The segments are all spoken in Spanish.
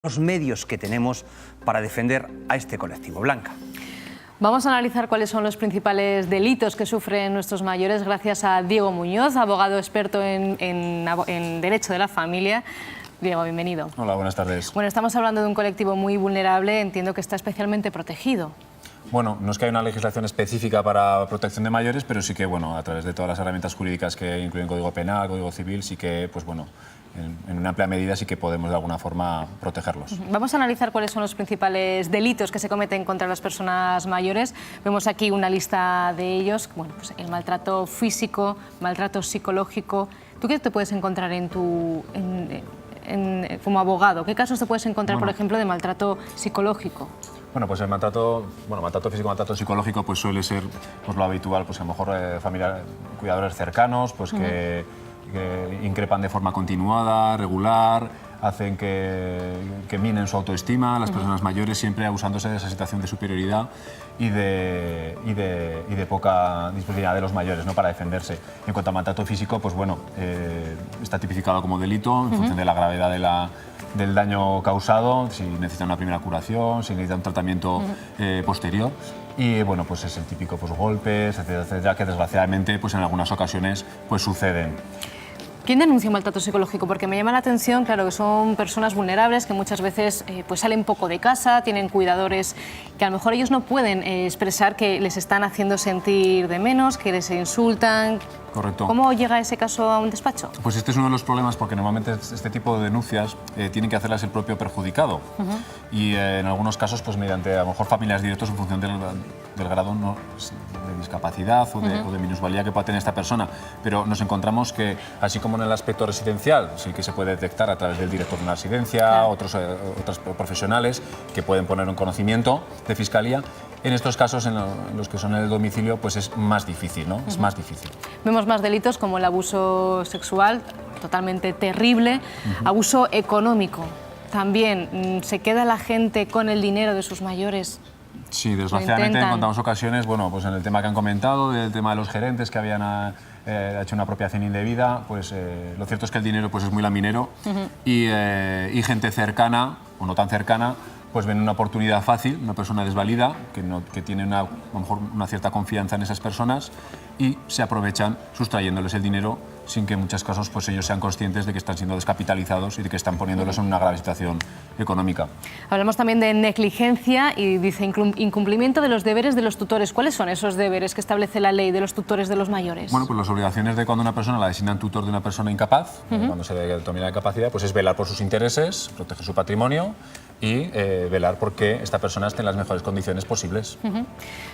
los medios que tenemos para defender a este colectivo. Blanca. Vamos a analizar cuáles son los principales delitos que sufren nuestros mayores gracias a Diego Muñoz, abogado experto en Derecho de la Familia. Diego, bienvenido. Hola, buenas tardes. Bueno, estamos hablando de un colectivo muy vulnerable, entiendo que está especialmente protegido. Bueno, no es que haya una legislación específica para protección de mayores, pero sí que, bueno, a través de todas las herramientas jurídicas que incluyen Código Penal, Código Civil, sí que, pues bueno, en una amplia medida sí que podemos de alguna forma protegerlos. Vamos a analizar cuáles son los principales delitos que se cometen contra las personas mayores. Vemos aquí una lista de ellos. Bueno, pues el maltrato físico, maltrato psicológico. ¿Tú qué te puedes encontrar como abogado? ¿Qué casos te puedes encontrar, por ejemplo, de maltrato psicológico? Bueno, pues el maltrato físico, maltrato psicológico, pues suele ser pues, lo habitual, pues a lo mejor cuidadores cercanos, pues que increpan de forma continuada, regular, hacen que minen su autoestima. Las personas mayores siempre abusándose de esa situación de superioridad y de poca disponibilidad de los mayores, ¿no?, para defenderse. En cuanto a maltrato físico, pues bueno, está tipificado como delito en función de la gravedad del daño causado, si necesita una primera curación, si necesita un tratamiento posterior. Y bueno, pues es el típico pues, golpes, etcétera, etcétera, que desgraciadamente pues, en algunas ocasiones pues, suceden. ¿Quién denuncia un maltrato psicológico? Porque me llama la atención, claro, que son personas vulnerables que muchas veces pues salen poco de casa, tienen cuidadores que a lo mejor ellos no pueden expresar que les están haciendo sentir de menos, que les insultan. Correcto. ¿Cómo llega ese caso a un despacho? Pues este es uno de los problemas porque normalmente este tipo de denuncias tienen que hacerlas el propio perjudicado y en algunos casos pues mediante a lo mejor familiares directos en función del grado de discapacidad o de minusvalía que pueda tener esta persona. Pero nos encontramos que así como en el aspecto residencial sí que se puede detectar a través del director de una residencia, claro, otros profesionales que pueden poner un conocimiento de fiscalía. En estos casos, en los que son en el domicilio, pues es más difícil, ¿no? Es más difícil. Vemos más delitos como el abuso sexual, totalmente terrible, abuso económico. También, ¿se queda la gente con el dinero de sus mayores? Sí, desgraciadamente encontramos ocasiones, bueno, pues en el tema que han comentado, del tema de los gerentes que habían hecho una apropiación indebida, pues lo cierto es que el dinero pues, es muy laminero y gente cercana o no tan cercana pues ven una oportunidad fácil, una persona desvalida, que tiene a lo mejor una cierta confianza en esas personas y se aprovechan sustrayéndoles el dinero sin que en muchos casos pues, ellos sean conscientes de que están siendo descapitalizados y de que están poniéndolos en una grave situación económica. Hablamos también de negligencia y dice incumplimiento de los deberes de los tutores. ¿Cuáles son esos deberes que establece la ley de los tutores de los mayores? Bueno, pues las obligaciones de cuando una persona la designan tutor de una persona incapaz, cuando se determina la incapacidad, pues es velar por sus intereses, proteger su patrimonio y velar por que esta persona esté en las mejores condiciones posibles.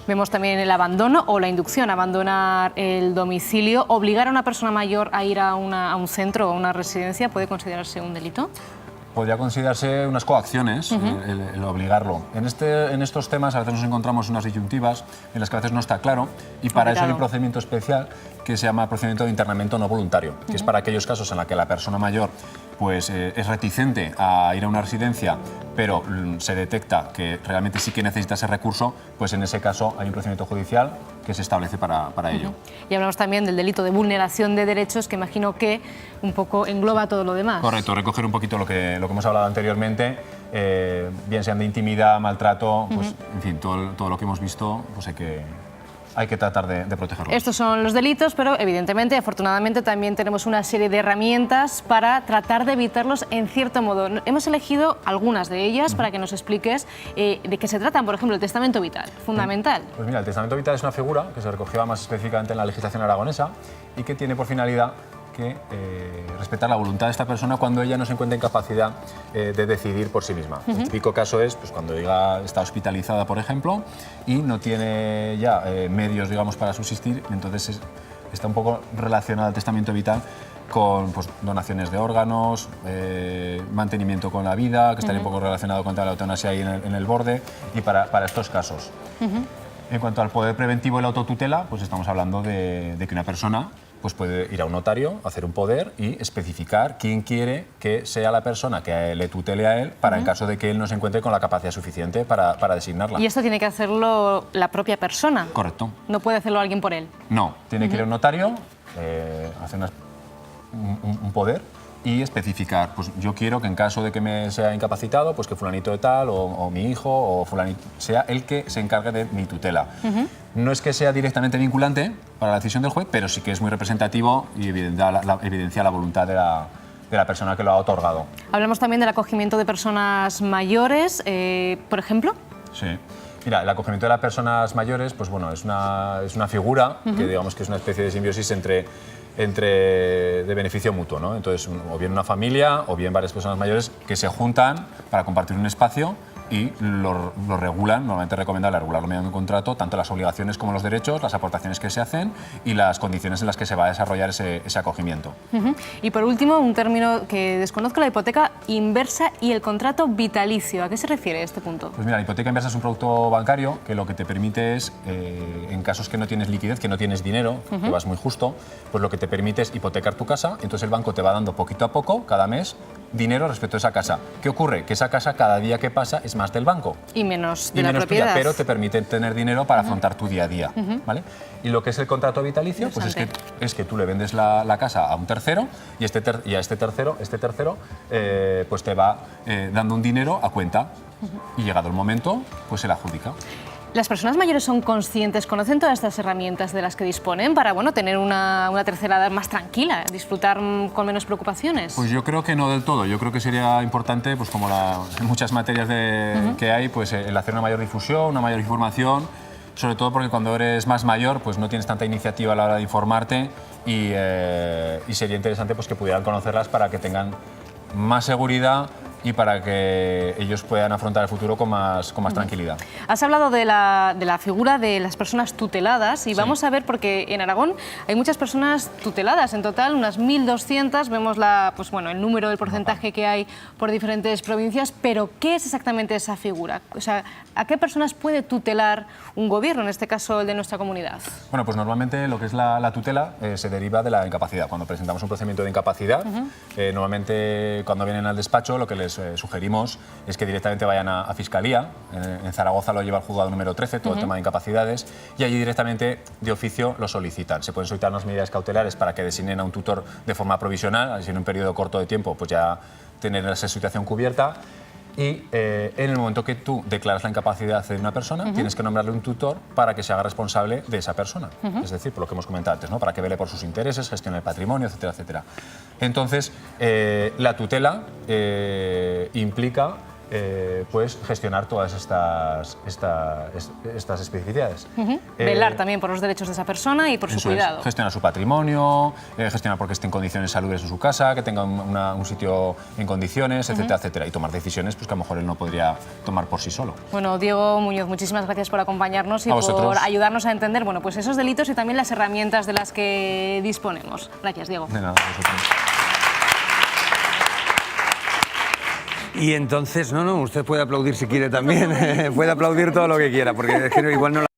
Vemos también el abandono o la inducción, abandonar el domicilio. Obligar a una persona mayor a ir a un centro o a una residencia, ¿puede considerarse un delito? Podría considerarse unas coacciones, el obligarlo. En estos temas a veces nos encontramos unas disyuntivas en las que a veces no está claro y para eso hay un procedimiento especial que se llama procedimiento de internamiento no voluntario, que es para aquellos casos en los que la persona mayor pues, es reticente a ir a una residencia, pero se detecta que realmente sí que necesita ese recurso, pues en ese caso hay un procedimiento judicial que se establece para ello. Y hablamos también del delito de vulneración de derechos, que imagino que un poco engloba todo lo demás. Correcto, recoger un poquito lo que hemos hablado anteriormente, bien sean de intimidad, maltrato, pues en fin, todo lo que hemos visto, pues hay que tratar de protegerlos. Estos son los delitos, pero evidentemente, afortunadamente, también tenemos una serie de herramientas para tratar de evitarlos en cierto modo. Hemos elegido algunas de ellas para que nos expliques de qué se tratan. Por ejemplo, el testamento vital, fundamental. Pues mira, el testamento vital es una figura que se recogió más específicamente en la legislación aragonesa y que tiene por finalidad que respetar la voluntad de esta persona cuando ella no se encuentra en capacidad de decidir por sí misma. El típico caso es pues, cuando ella está hospitalizada, por ejemplo, y no tiene ya medios, digamos, para subsistir, entonces está un poco relacionado al testamento vital con pues, donaciones de órganos, mantenimiento con la vida, que estaría un poco relacionado con la eutanasia ahí en el borde, y para estos casos. En cuanto al poder preventivo y la autotutela, pues estamos hablando de que una persona pues puede ir a un notario, hacer un poder y especificar quién quiere que sea la persona que le tutele a él para en caso de que él no se encuentre con la capacidad suficiente para designarla. ¿Y esto tiene que hacerlo la propia persona? Correcto. ¿No puede hacerlo alguien por él? No, tiene que ir a un notario, hacer un poder y especificar, pues yo quiero que en caso de que me sea incapacitado, pues que fulanito de tal o mi hijo o fulanito sea el que se encargue de mi tutela. No es que sea directamente vinculante para la decisión del juez, pero sí que es muy representativo y evidencia la voluntad de la persona que lo ha otorgado. Hablamos también del acogimiento de personas mayores, por ejemplo. Sí. Mira, el acogimiento de las personas mayores, pues bueno, es una figura que digamos que es una especie de simbiosis de beneficio mutuo, ¿no? Entonces, o bien una familia o bien varias personas mayores que se juntan para compartir un espacio y lo regulan, normalmente recomendable regularlo mediante un contrato, tanto las obligaciones como los derechos, las aportaciones que se hacen y las condiciones en las que se va a desarrollar ese acogimiento. Y por último, un término que desconozco, la hipoteca inversa y el contrato vitalicio. ¿A qué se refiere este punto? Pues mira, la hipoteca inversa es un producto bancario que lo que te permite es, en casos que no tienes liquidez, que no tienes dinero, que vas muy justo, pues lo que te permite es hipotecar tu casa, entonces el banco te va dando poquito a poco, cada mes, dinero respecto a esa casa. ¿Qué ocurre? Que esa casa cada día que pasa es más del banco. Y menos de la tuya, propiedad. pero te permite tener dinero para afrontar tu día a día. ¿Vale? Y lo que es el contrato vitalicio, pues es que tú le vendes la casa a un tercero y este tercero pues te va dando un dinero a cuenta. Y llegado el momento, pues se la adjudica. ¿Las personas mayores son conscientes, conocen todas estas herramientas de las que disponen para tener una tercera edad más tranquila, disfrutar con menos preocupaciones? Pues yo creo que no del todo. Yo creo que sería importante, pues como en muchas materias que hay, pues el hacer una mayor difusión, una mayor información, sobre todo porque cuando eres más mayor pues no tienes tanta iniciativa a la hora de informarte y sería interesante pues que pudieran conocerlas para que tengan más seguridad y para que ellos puedan afrontar el futuro con más tranquilidad. Has hablado de la figura de las personas tuteladas y vamos a ver, porque en Aragón hay muchas personas tuteladas, en total unas 1.200, vemos el número, el porcentaje que hay por diferentes provincias, pero ¿qué es exactamente esa figura? O sea, ¿a qué personas puede tutelar un gobierno, en este caso el de nuestra comunidad? Bueno, pues normalmente lo que es la tutela se deriva de la incapacidad. Cuando presentamos un procedimiento de incapacidad, normalmente cuando vienen al despacho lo que les sugerimos es que directamente vayan a Fiscalía. En Zaragoza lo lleva el juzgado número 13, todo el tema de incapacidades, y allí directamente de oficio lo solicitan. Se pueden solicitar unas medidas cautelares para que designen a un tutor de forma provisional, así en un periodo corto de tiempo pues ya tener esa situación cubierta. Y en el momento que tú declaras la incapacidad de una persona, tienes que nombrarle un tutor para que se haga responsable de esa persona. Es decir, por lo que hemos comentado antes, ¿no? Para que vele por sus intereses, gestione el patrimonio, etcétera, etcétera. Entonces, la tutela implica pues gestionar todas estas especificidades. Velar también por los derechos de esa persona y por su cuidado. Gestionar su patrimonio, gestionar porque esté en condiciones salubres en su casa, que tenga un sitio en condiciones, etcétera, etcétera. Y tomar decisiones pues, que a lo mejor él no podría tomar por sí solo. Bueno, Diego Muñoz, muchísimas gracias por acompañarnos y por ayudarnos a entender pues esos delitos y también las herramientas de las que disponemos. Gracias, Diego. De nada, vosotros. Y entonces, usted puede aplaudir si quiere también, puede aplaudir todo lo que quiera, porque es que igual no